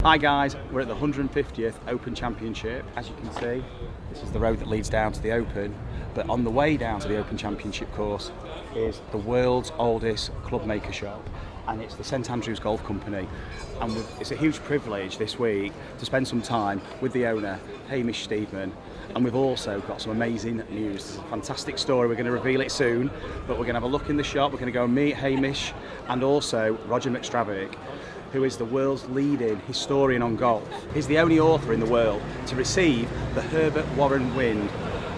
Hi guys, we're at the 150th Open Championship. As you can see, this is the road that leads down to the Open, but on the way down to the Open Championship course is the world's oldest club maker shop, and it's the St Andrews Golf Company. And it's a huge privilege this week to spend some time with the owner, Hamish Steedman, and we've also got some amazing news. It's a fantastic story, we're going to reveal it soon, but we're going to have a look in the shop, we're going to go and meet Hamish and also Roger McStravick, who is the world's leading historian on golf. He's the only author in the world to receive the Herbert Warren Wind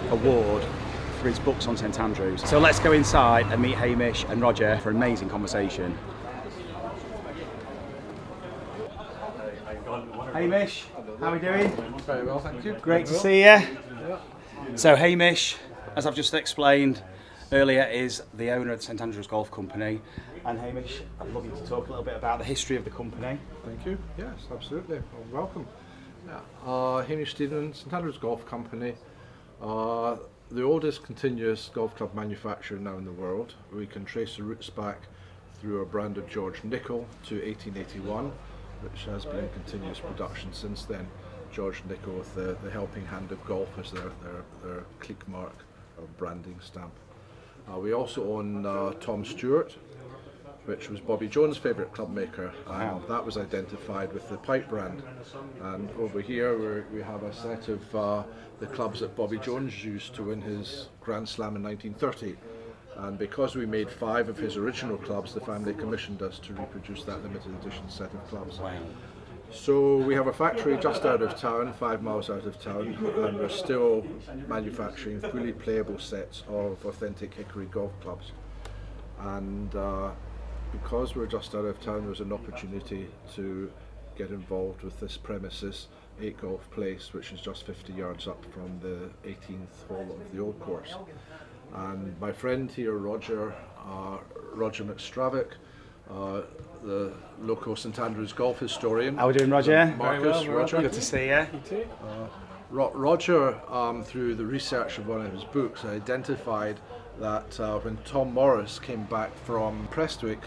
Award for his books on St Andrews. So let's go inside and meet Hamish and Roger for an amazing conversation. Hamish, how are we doing? Very well, thank you. Great to see you. So Hamish, as I've just explained earlier, is the owner of the St Andrews Golf Company. And Hamish, I'd love you to talk a little bit about the history of the company. Thank you. Yes, absolutely. Well, welcome. Hamish Steedman, St Andrews Golf Company, the oldest continuous golf club manufacturer now in the world. We can trace the roots back through a brand of George Nicol to 1881, which has been in continuous production since then. George Nicol with the helping hand of golf as their clique mark or branding stamp. We also own Tom Stewart, which was Bobby Jones' favourite club maker, and that was identified with the Pipe brand. And over here we have a set of the clubs that Bobby Jones used to win his Grand Slam in 1930. And because we made 5 of his original clubs, the family commissioned us to reproduce that limited edition set of clubs. Wow. So we have a factory just out of town, 5 miles out of town, and we're still manufacturing fully playable sets of authentic hickory golf clubs. And because we're just out of town, there was an opportunity to get involved with this premises, 8 Golf Place, which is just 50 yards up from the 18th hole of the old course. And my friend here, Roger McStravick, the local St Andrews golf historian. How are we doing, Roger? Marcus, Roger. Good to see you. Roger, through the research of one of his books, identified that when Tom Morris came back from Prestwick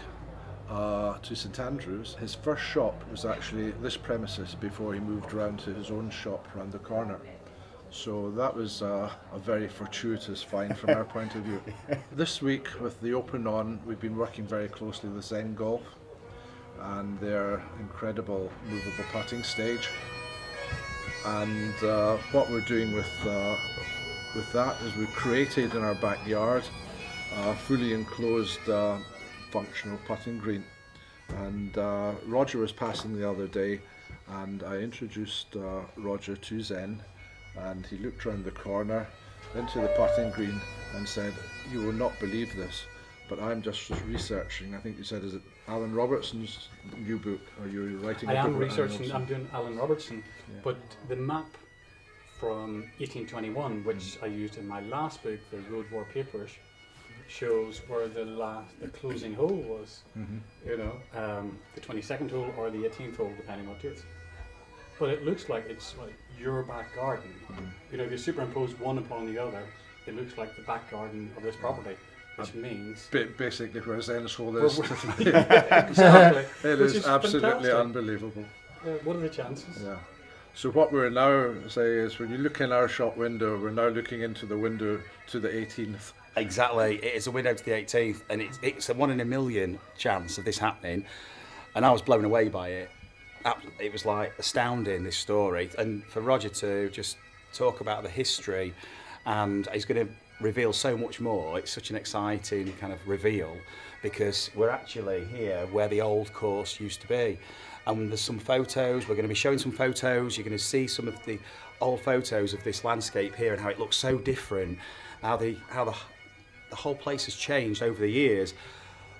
to St Andrews, his first shop was actually this premises before he moved around to his own shop around the corner. So that was a very fortuitous find from our point of view. This week, with the Open on, we've been working very closely with ZEN Golf and their incredible movable putting stage. And what we're doing with that is we've created in our backyard a fully enclosed functional putting green. And Roger was passing the other day, and I introduced Roger to ZEN, and he looked around the corner into the putting green and said, "You will not believe this, but I'm just researching." I think you said, is it Alan Robertson's new book? Or you're writing? I a book am about researching. Alan I'm doing Alan Robertson, Yeah. but the map from 1821, which I used in my last book, the Road War Papers, shows where the closing hole was. You know, the 22nd hole or the 18th hole, depending on dates. But it looks like it's like your back garden. You know, if you superimpose one upon the other, it looks like the back garden of this property, which means basically where ZEN's hole is. exactly. It Which is absolutely fantastic. unbelievable. What are the chances? Yeah. So what we're now saying is, when you look in our shop window, we're now looking into the window to the 18th. Exactly, it's a window to the 18th, and it's a 1 in a million chance of this happening, and I was blown away by it. It was like astounding, this story, and for Roger to just talk about the history, and he's going to reveal so much more. It's such an exciting kind of reveal, because we're actually here where the old course used to be, and there's some photos. We're going to be showing some photos. You're going to see some of the old photos of this landscape here and how it looks so different, how the whole place has changed over the years.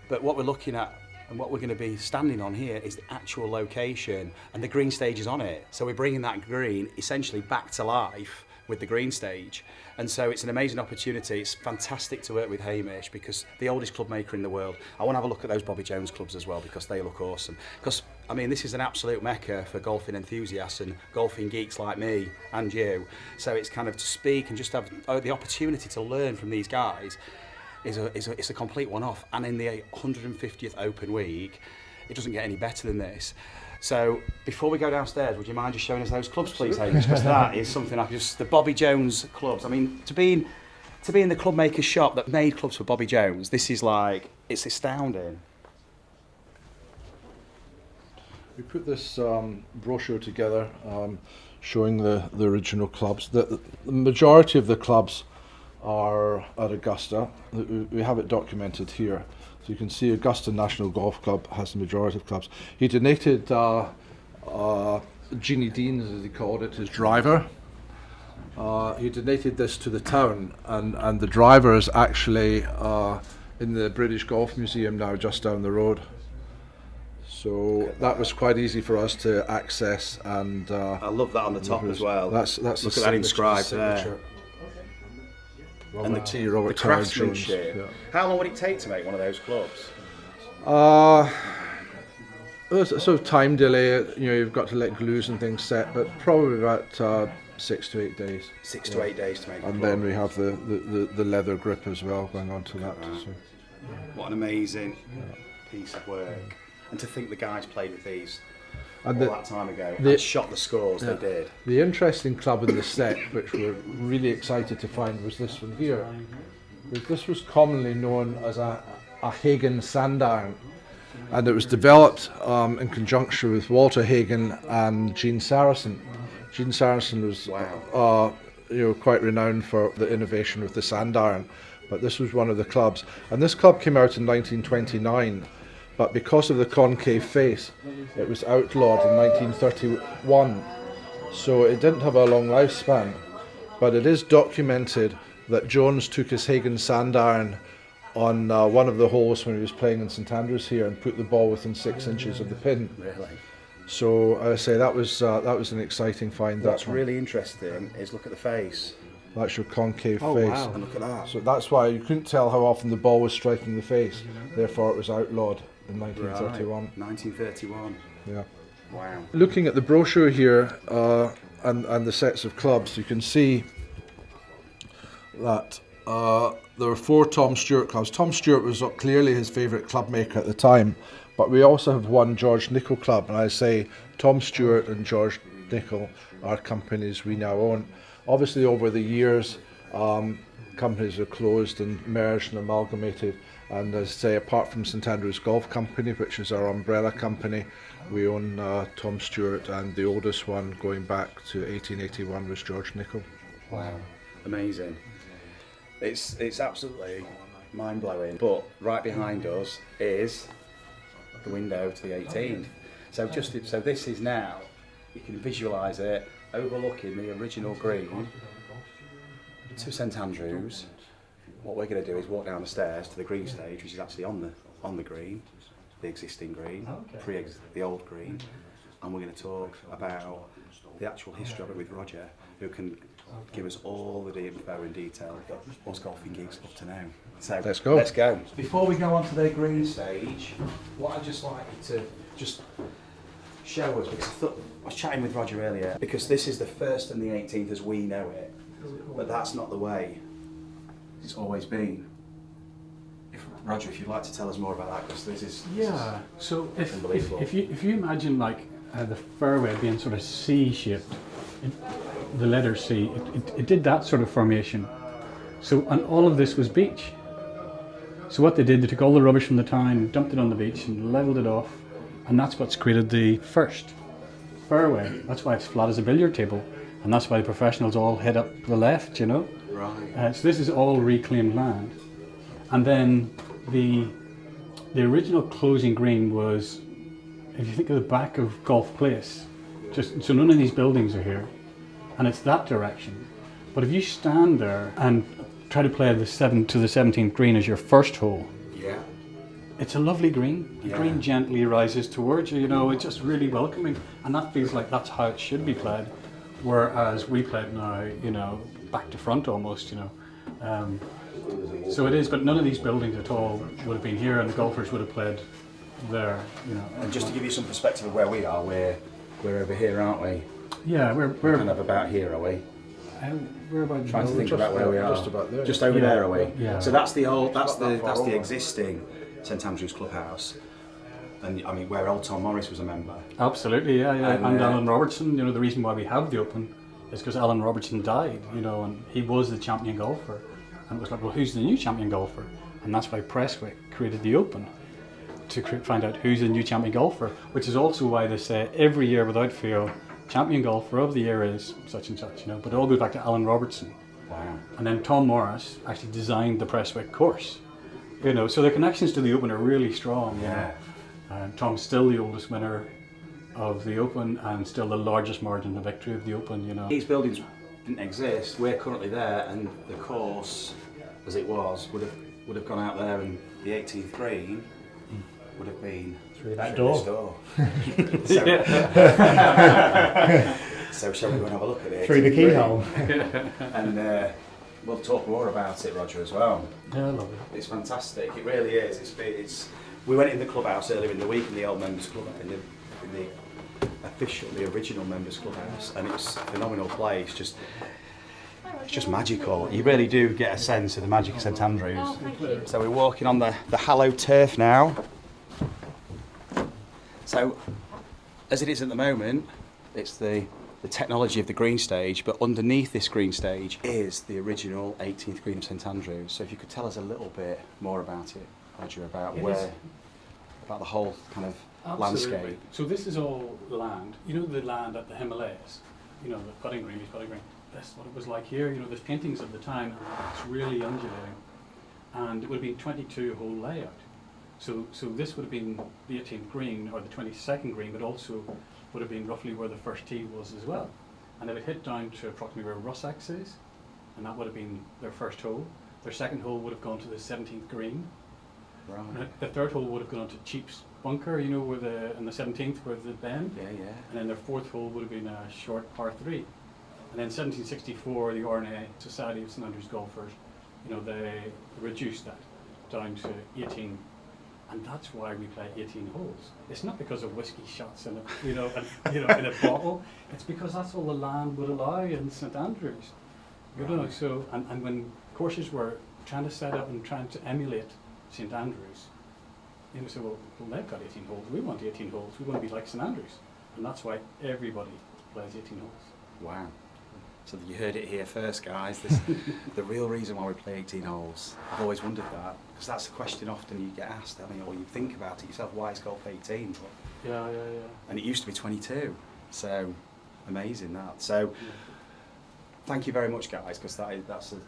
But what we're looking at and what we're going to be standing on here is the actual location, and the green stage is on it. So we're bringing that green essentially back to life with the green stage. And so it's an amazing opportunity. It's fantastic to work with Hamish, because the oldest club maker in the world. I want to have a look at those Bobby Jones clubs as well, because they look awesome. Because, I mean, this is an absolute mecca for golfing enthusiasts and golfing geeks like me and you. So it's kind of to speak and just have the opportunity to learn from these guys is a complete one-off. And in the 150th Open week, it doesn't get any better than this. So before we go downstairs, would you mind just showing us those clubs, please, Hayes? Because that is something I just, the Bobby Jones clubs. I mean, to be in the club maker's shop that made clubs for Bobby Jones, this is like, it's astounding. We put this brochure together showing the original clubs. The majority of the clubs are at Augusta. We have it documented here. So you can see Augusta National Golf Club has the majority of clubs. He donated Jeannie Dean, as he called it, his driver. He donated this to the town, and the driver is actually in the British Golf Museum now, just down the road. So that was quite easy for us to access, and I love that on the top as well. That's look at that inscribed there. signature. And the craftsmanship. Yeah. How long would it take to make one of those clubs? There's a sort of time delay. You know, you've got to let glues and things set, but probably about 6 to 8 days. 6 to 8 days to make. And then we have the leather grip as well going on to that. So. What an amazing piece of work! And to think the guys played with these all And that time ago and shot the scores they did. The interesting club in the set, which we're really excited to find, was this one here. This was commonly known as a Hagen sandiron, and it was developed in conjunction with Walter Hagen and Gene Saracen. Gene Saracen was quite renowned for the innovation with the sandiron, but this was one of the clubs. And this club came out in 1929. But because of the concave face, it was outlawed in 1931. So it didn't have a long lifespan. But it is documented that Jones took his Hagen sandiron on one of the holes when he was playing in St Andrews here and put the ball within 6 inches of the pin. Really? So I say that was an exciting find. What's really interesting is look at the face. That's your concave face. Wow. And look at that. So that's why you couldn't tell how often the ball was striking the face. Therefore it was outlawed in 1931. Right. 1931. Yeah. Wow. Looking at the brochure here and the sets of clubs, you can see that there are 4 Tom Stewart clubs. Tom Stewart was clearly his favourite club maker at the time, but we also have one George Nicol club, and I say Tom Stewart and George Nicol are companies we now own. Obviously over the years companies are closed and merged and amalgamated, and as I say, apart from St Andrews Golf Company, which is our umbrella company, we own Tom Stewart, and the oldest one going back to 1881 was George Nicol. Wow. Amazing. It's absolutely mind-blowing. But right behind us is the window to the 18th. So this is now, you can visualise it, overlooking the original green to St Andrews. What we're going to do is walk down the stairs to the green stage, which is actually on the green, the existing green, the old green, and we're going to talk about the actual history of it with Roger, who can give us all the info in detail that us golfing geeks love to know. So let's go. Let's go. Before we go on to the green stage, what I'd just like you to just show us, because I was chatting with Roger earlier, because this is the 1st and the 18th as we know it, but that's not the way it's always been. Roger, if you'd like to tell us more about that, because this is So if you imagine like the fairway being sort of C-shaped, the letter C, it did that sort of formation. So, and all of this was beach. So what they did, they took all the rubbish from the town, dumped it on the beach and leveled it off, and that's what's created the first fairway. That's why it's flat as a billiard table, and that's why the professionals all head up the left, you know. right. So this is all reclaimed land. And then the original closing green was, if you think of the back of Golf Place, so none of these buildings are here, and it's that direction. But if you stand there and try to play the 7 to the 17th green as your first hole, Yeah. it's a lovely green. The green gently rises towards you, you know, it's just really welcoming, and that feels like that's how it should be played, whereas we play it now, you know, back to front almost, you know. So it is, but none of these buildings at all would have been here, and the golfers would have played there, you know. And just to give you some perspective of where we are, we're over here, aren't we? Yeah, we're Kind of about here, are we? we're about Trying to think about where we are. Just about there. Just over there, are we? Yeah. So that's the old, that's not that far the over. existing St Andrews clubhouse. and I mean, where old Tom Morris was a member. Absolutely, yeah. And And, Alan Robertson, the reason why we have the Open is because Alan Robertson died, and he was the champion golfer. And it was like, well, who's the new champion golfer? And that's why Prestwick created the Open, to find out who's the new champion golfer, which is also why they say every year without fail, champion golfer of the year is such and such, But it all goes back to Alan Robertson. Wow. And then Tom Morris actually designed the Prestwick course. So the connections to the Open are really strong. Yeah. And Tom's still the oldest winner of the Open and still the largest margin of victory of the Open. These buildings didn't exist. We're currently there, and the course, as it was, would have gone out there, and the 18th green would have been through that this door. So shall we go and have a look at it? Through the keyhole. And we'll talk more about it, Roger, as well. Yeah, I love it. It's fantastic. It really is. We went in the clubhouse earlier in the week, in the old members' club, in the official, the original members' clubhouse, and it's a phenomenal place. It's just magical. You really do get a sense of the magic of St Andrews. Oh, thank you. So we're walking on the hallowed turf now. So, as it is at the moment, it's the technology of the green stage, but underneath this green stage is the original 18th green of St Andrews. So if you could tell us a little bit more about it, Roger, about the whole kind of landscape. So this is all land. The land at the Himalayas. The putting green. That's what it was like here. There's paintings of the time, and it's really undulating. And it would have been 22-hole layout. So this would have been the 18th green or the 22nd green, but also would have been roughly where the first tee was as well. And they would hit down to approximately where Russax is, and that would have been their first hole. Their second hole would have gone to the 17th green. Right. The third hole would have gone to Cheap's bunker, where and the 17th where the bend. Yeah. And then their fourth hole would have been a short par 3. And then 1764, the RNA Society of St Andrews Golfers, they reduced that down to 18. And that's why we play 18 holes. It's not because of whiskey shots in in a bottle. It's because that's all the land would allow in St Andrews. So and when courses were trying to set up and trying to emulate St Andrews, so well, they've got 18 holes. We want 18 holes. We want to be like St Andrews, and that's why everybody plays 18 holes. Wow. So you heard it here first, guys. The real reason why we play 18 holes. I've always wondered that, because that's a question often you get asked. Or you think about it yourself. Why is golf 18? But, Yeah. and it used to be 22. So amazing that. So thank you very much, guys, because that's an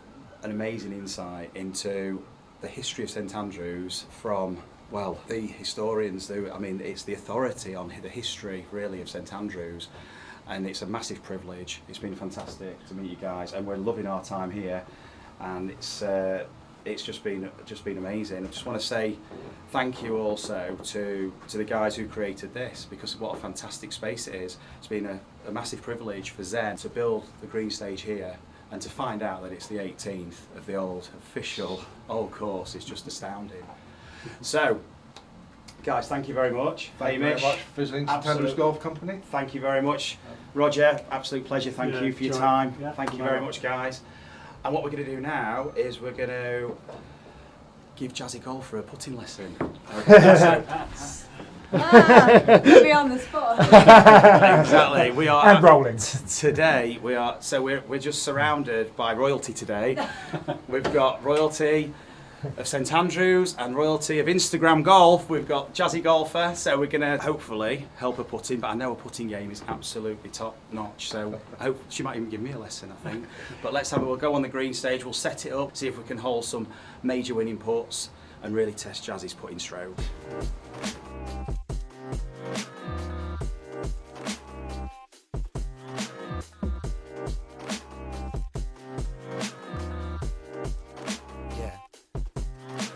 amazing insight into the history of St Andrews from, well, the historians. It's the authority on the history, really, of St Andrews. And it's a massive privilege. It's been fantastic to meet you guys, and we're loving our time here. And it's just been amazing. I just want to say thank you also to the guys who created this, because of what a fantastic space it is. It's been a massive privilege for ZEN to build the green stage here, and to find out that it's the 18th of the official old course is just astounding. So, guys, thank you very much. Thank you very much for visiting St Andrews Golf Company. Thank you very much. Roger, absolute pleasure. Thank you for your time. Yeah, thank you very much, guys. And what we're going to do now is we're going to give Jazzy Golfer a putting lesson. Put me on the spot. Exactly. We are And rolling. today. We're just surrounded by royalty today. We've got royalty of St Andrews and royalty of Instagram golf. We've got Jazzy Golfer, so we're going to hopefully help her putting, but I know her putting game is absolutely top notch, so I hope she might even give me a lesson, I think. But we'll go on the green stage, we'll set it up, see if we can hold some major winning putts and really test Jazzy's putting stroke.